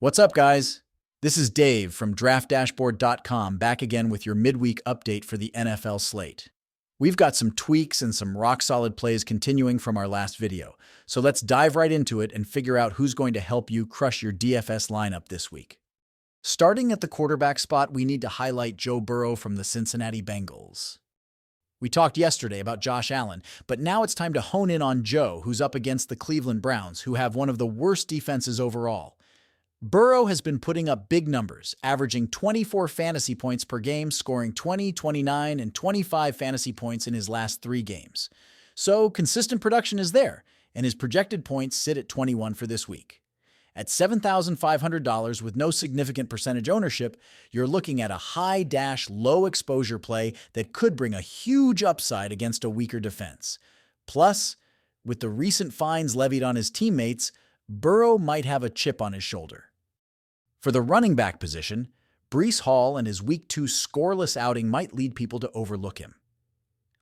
What's up, guys? This is Dave from DraftDashboard.com back again with your midweek update for the NFL slate. We've got some tweaks and some rock-solid plays continuing from our last video, so let's dive right into it and figure out who's going to help you crush your DFS lineup this week. Starting at the quarterback spot, we need to highlight Joe Burrow from the Cincinnati Bengals. We talked yesterday about Josh Allen, but now it's time to hone in on Joe, who's up against the Cleveland Browns, who have one of the worst defenses overall. Burrow has been putting up big numbers, averaging 24 fantasy points per game, scoring 20, 29, and 25 fantasy points in his last 3 games. So consistent production is there, and his projected points sit at 21 for this week. At $7,500 with no significant percentage ownership, you're looking at a high-dash, low-exposure play that could bring a huge upside against a weaker defense. Plus, with the recent fines levied on his teammates, Burrow might have a chip on his shoulder. For the running back position, Bree Hall and his Week 2 scoreless outing might lead people to overlook him.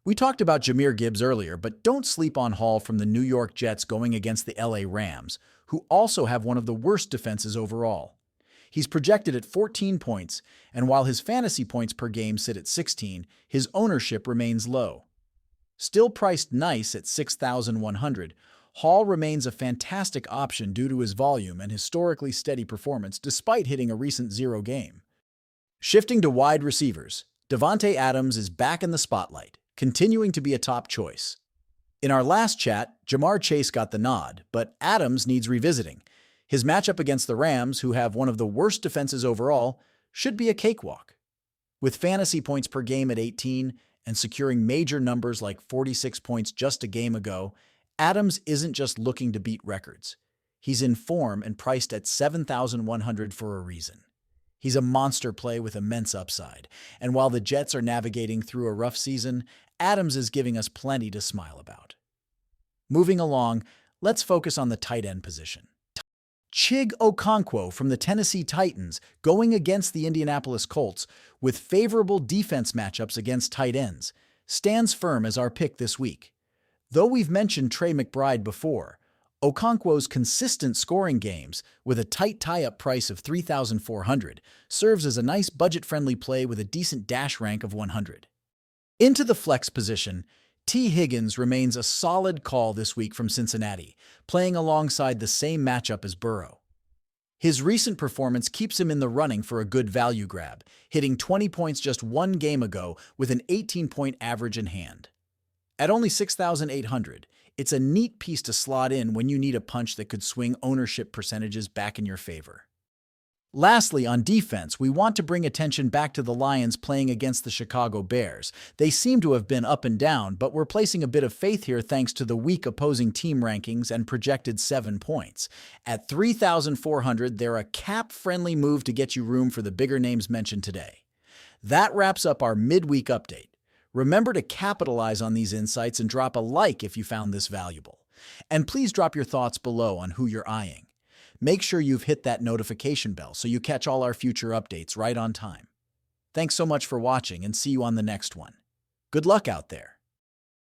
We talked about Jahmyr Gibbs earlier, but don't sleep on Hall from the New York Jets going against the LA Rams, who also have one of the worst defenses overall. He's projected at 14 points, and while his fantasy points per game sit at 16, his ownership remains low. Still priced nice at $6,100, Hall remains a fantastic option due to his volume and historically steady performance despite hitting a recent 0 game. Shifting to wide receivers, Devonte Adams is back in the spotlight, continuing to be a top choice. In our last chat, Jamar Chase got the nod, but Adams needs revisiting. His matchup against the Rams, who have one of the worst defenses overall, should be a cakewalk. With fantasy points per game at 18 and securing major numbers like 46 points just a game ago, Adams isn't just looking to beat records. He's in form and priced at $7,100 for a reason. He's a monster play with immense upside, and while the Jets are navigating through a rough season, Adams is giving us plenty to smile about. Moving along, let's focus on the tight end position. Chig Okon from the Tennessee Titans going against the Indianapolis Colts with favorable defense matchups against tight ends stands firm as our pick this week. Though we've mentioned Trey McBride before, Okonkwo's consistent scoring games with a tight tie-up price of $3,400 serves as a nice budget-friendly play with a decent dash rank of 100. Into the flex position, T. Higgins remains a solid call this week from Cincinnati, playing alongside the same matchup as Burrow. His recent performance keeps him in the running for a good value grab, hitting 20 points just 1 game ago with an 18-point average in hand. At only $6,800, it's a neat piece to slot in when you need a punch that could swing ownership percentages back in your favor. Lastly, on defense, we want to bring attention back to the Lions playing against the Chicago Bears. They seem to have been up and down, but we're placing a bit of faith here thanks to the weak opposing team rankings and projected 7 points. At $3,400, they're a cap-friendly move to get you room for the bigger names mentioned today. That wraps up our midweek update. Remember to capitalize on these insights and drop a like if you found this valuable. And please drop your thoughts below on who you're eyeing. Make sure you've hit that notification bell so you catch all our future updates right on time. Thanks so much for watching and see you on the next one. Good luck out there.